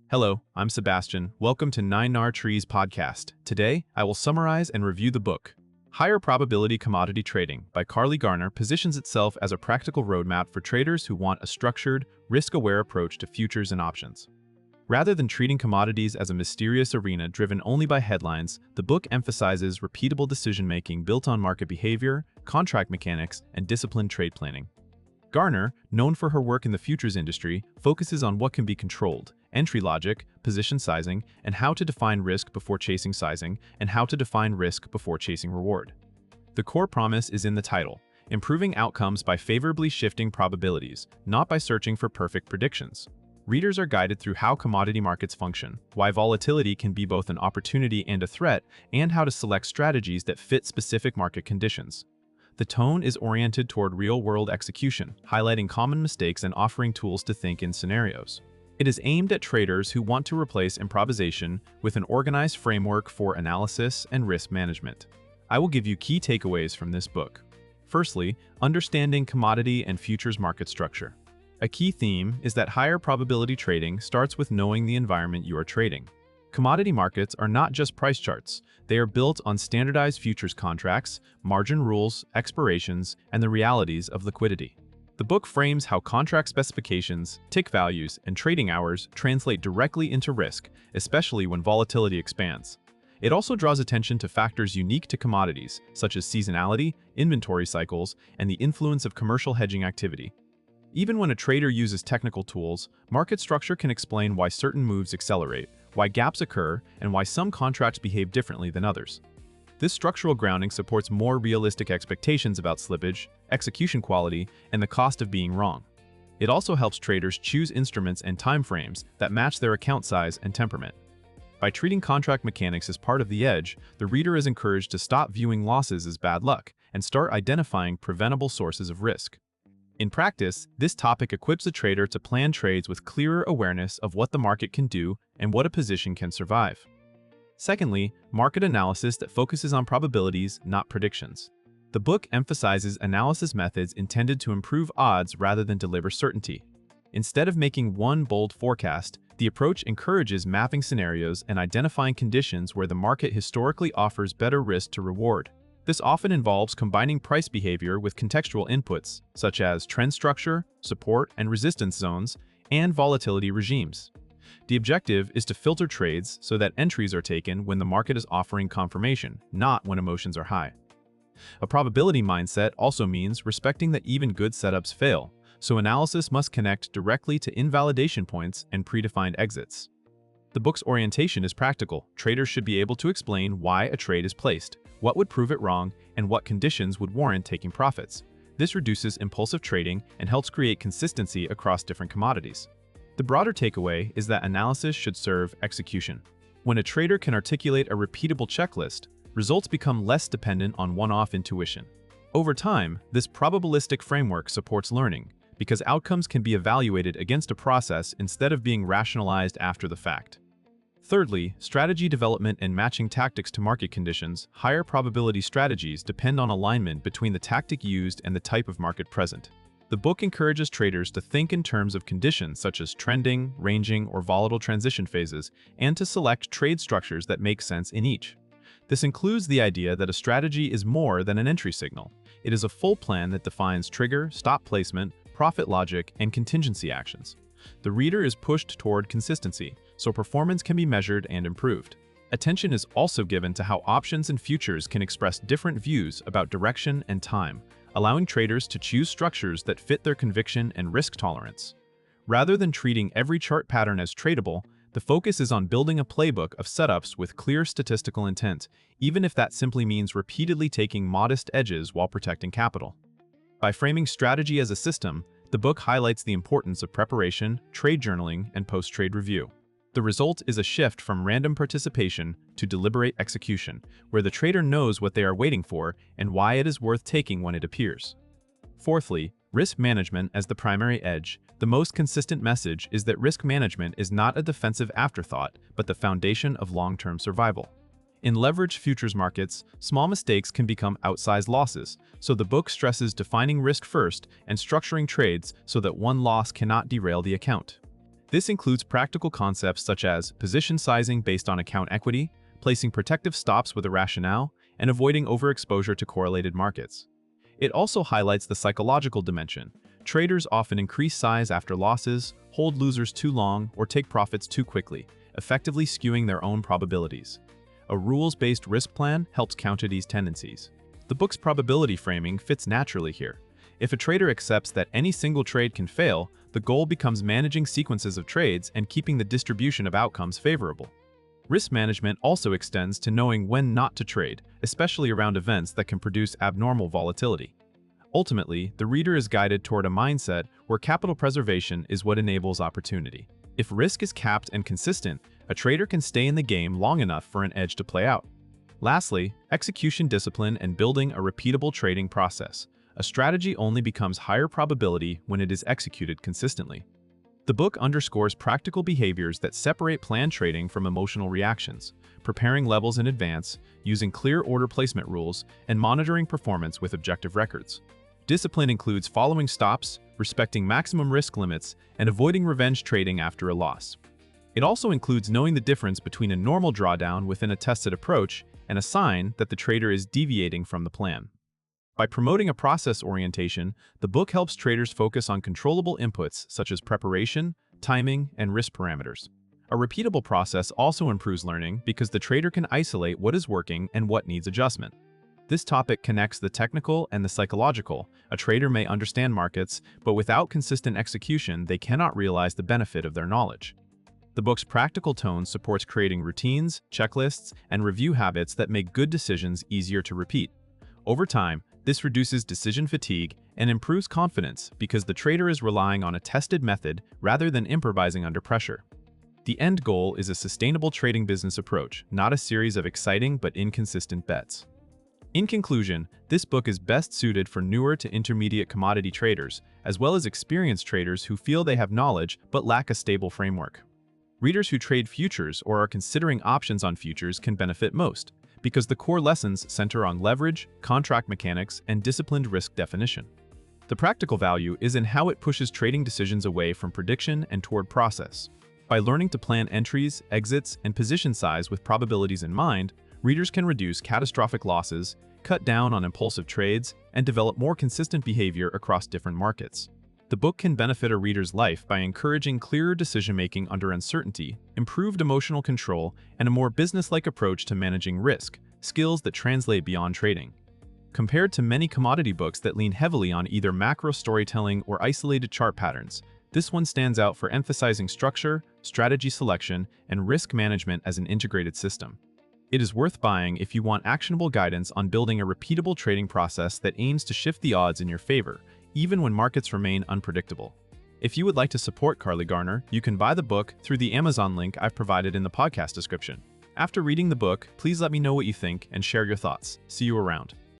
Hello, I'm Sebastian. Welcome to 9 Trees podcast. Today, I will summarize and review the book. Higher Probability Commodity Trading by Carley Garner positions itself as a practical roadmap for traders who want a structured, risk-aware approach to futures and options. Rather than treating commodities as a mysterious arena driven only by headlines, the book emphasizes repeatable decision-making built on market behavior, contract mechanics, and disciplined trade planning. Garner, known for her work in the futures industry, focuses on what can be controlled, entry logic, position sizing, and how to define risk before chasing sizing, and how to define risk before chasing reward. The core promise is in the title, improving outcomes by favorably shifting probabilities, not by searching for perfect predictions. Readers are guided through how commodity markets function, why volatility can be both an opportunity and a threat, and how to select strategies that fit specific market conditions. The tone is oriented toward real-world execution, highlighting common mistakes and offering tools to think in scenarios. It is aimed at traders who want to replace improvisation with an organized framework for analysis and risk management. I will give you key takeaways from this book. Firstly, understanding commodity and futures market structure. A key theme is that higher probability trading starts with knowing the environment you are trading. Commodity markets are not just price charts. They are built on standardized futures contracts, margin rules, expirations, and the realities of liquidity. The book frames how contract specifications, tick values, and trading hours translate directly into risk, especially when volatility expands. It also draws attention to factors unique to commodities, such as seasonality, inventory cycles, and the influence of commercial hedging activity. Even when a trader uses technical tools, market structure can explain why certain moves accelerate, why gaps occur, and why some contracts behave differently than others. This structural grounding supports more realistic expectations about slippage, execution quality, and the cost of being wrong. It also helps traders choose instruments and timeframes that match their account size and temperament. By treating contract mechanics as part of the edge, the reader is encouraged to stop viewing losses as bad luck and start identifying preventable sources of risk. In practice, this topic equips a trader to plan trades with clearer awareness of what the market can do and what a position can survive. Secondly, market analysis that focuses on probabilities, not predictions. The book emphasizes analysis methods intended to improve odds rather than deliver certainty. Instead of making one bold forecast, the approach encourages mapping scenarios and identifying conditions where the market historically offers better risk to reward. This often involves combining price behavior with contextual inputs, such as trend structure, support and resistance zones, and volatility regimes. The objective is to filter trades so that entries are taken when the market is offering confirmation, not when emotions are high. A probability mindset also means respecting that even good setups fail, so analysis must connect directly to invalidation points and predefined exits. The book's orientation is practical. Traders should be able to explain why a trade is placed, what would prove it wrong, and what conditions would warrant taking profits. This reduces impulsive trading and helps create consistency across different commodities. The broader takeaway is that analysis should serve execution. When a trader can articulate a repeatable checklist, results become less dependent on one-off intuition. Over time, this probabilistic framework supports learning, because outcomes can be evaluated against a process instead of being rationalized after the fact. Thirdly, strategy development and matching tactics to market conditions. Higher probability strategies depend on alignment between the tactic used and the type of market present. The book encourages traders to think in terms of conditions such as trending, ranging, or volatile transition phases, and to select trade structures that make sense in each. This includes the idea that a strategy is more than an entry signal. It is a full plan that defines trigger, stop placement, profit logic, and contingency actions. The reader is pushed toward consistency, so performance can be measured and improved. Attention is also given to how options and futures can express different views about direction and time, allowing traders to choose structures that fit their conviction and risk tolerance. Rather than treating every chart pattern as tradable, the focus is on building a playbook of setups with clear statistical intent, even if that simply means repeatedly taking modest edges while protecting capital. By framing strategy as a system, the book highlights the importance of preparation, trade journaling, and post-trade review. The result is a shift from random participation to deliberate execution, where the trader knows what they are waiting for and why it is worth taking when it appears. Fourthly, risk management as the primary edge. The most consistent message is that risk management is not a defensive afterthought, but the foundation of long-term survival. In leveraged futures markets, small mistakes can become outsized losses, so the book stresses defining risk first and structuring trades so that one loss cannot derail the account. This includes practical concepts such as position sizing based on account equity, placing protective stops with a rationale, and avoiding overexposure to correlated markets. It also highlights the psychological dimension. Traders often increase size after losses, hold losers too long, or take profits too quickly, effectively skewing their own probabilities. A rules-based risk plan helps counter these tendencies. The book's probability framing fits naturally here. If a trader accepts that any single trade can fail, the goal becomes managing sequences of trades and keeping the distribution of outcomes favorable. Risk management also extends to knowing when not to trade, especially around events that can produce abnormal volatility. Ultimately, the reader is guided toward a mindset where capital preservation is what enables opportunity. If risk is capped and consistent, a trader can stay in the game long enough for an edge to play out. Lastly, execution discipline and building a repeatable trading process. A strategy only becomes higher probability when it is executed consistently. The book underscores practical behaviors that separate planned trading from emotional reactions, preparing levels in advance, using clear order placement rules, and monitoring performance with objective records. Discipline includes following stops, respecting maximum risk limits, and avoiding revenge trading after a loss. It also includes knowing the difference between a normal drawdown within a tested approach and a sign that the trader is deviating from the plan. By promoting a process orientation, the book helps traders focus on controllable inputs such as preparation, timing, and risk parameters. A repeatable process also improves learning because the trader can isolate what is working and what needs adjustment. This topic connects the technical and the psychological. A trader may understand markets, but without consistent execution, they cannot realize the benefit of their knowledge. The book's practical tone supports creating routines, checklists, and review habits that make good decisions easier to repeat. Over time, this reduces decision fatigue and improves confidence because the trader is relying on a tested method rather than improvising under pressure. The end goal is a sustainable trading business approach, not a series of exciting but inconsistent bets. In conclusion, this book is best suited for newer to intermediate commodity traders, as well as experienced traders who feel they have knowledge but lack a stable framework. Readers who trade futures or are considering options on futures can benefit most, because the core lessons center on leverage, contract mechanics, and disciplined risk definition. The practical value is in how it pushes trading decisions away from prediction and toward process. By learning to plan entries, exits, and position size with probabilities in mind, readers can reduce catastrophic losses, cut down on impulsive trades, and develop more consistent behavior across different markets. The book can benefit a reader's life by encouraging clearer decision-making under uncertainty, improved emotional control, and a more business-like approach to managing risk, skills that translate beyond trading. Compared to many commodity books that lean heavily on either macro storytelling or isolated chart patterns, this one stands out for emphasizing structure, strategy selection, and risk management as an integrated system. It is worth buying if you want actionable guidance on building a repeatable trading process that aims to shift the odds in your favor, even when markets remain unpredictable. If you would like to support Carley Garner, you can buy the book through the Amazon link I've provided in the podcast description. After reading the book, please let me know what you think and share your thoughts. See you around.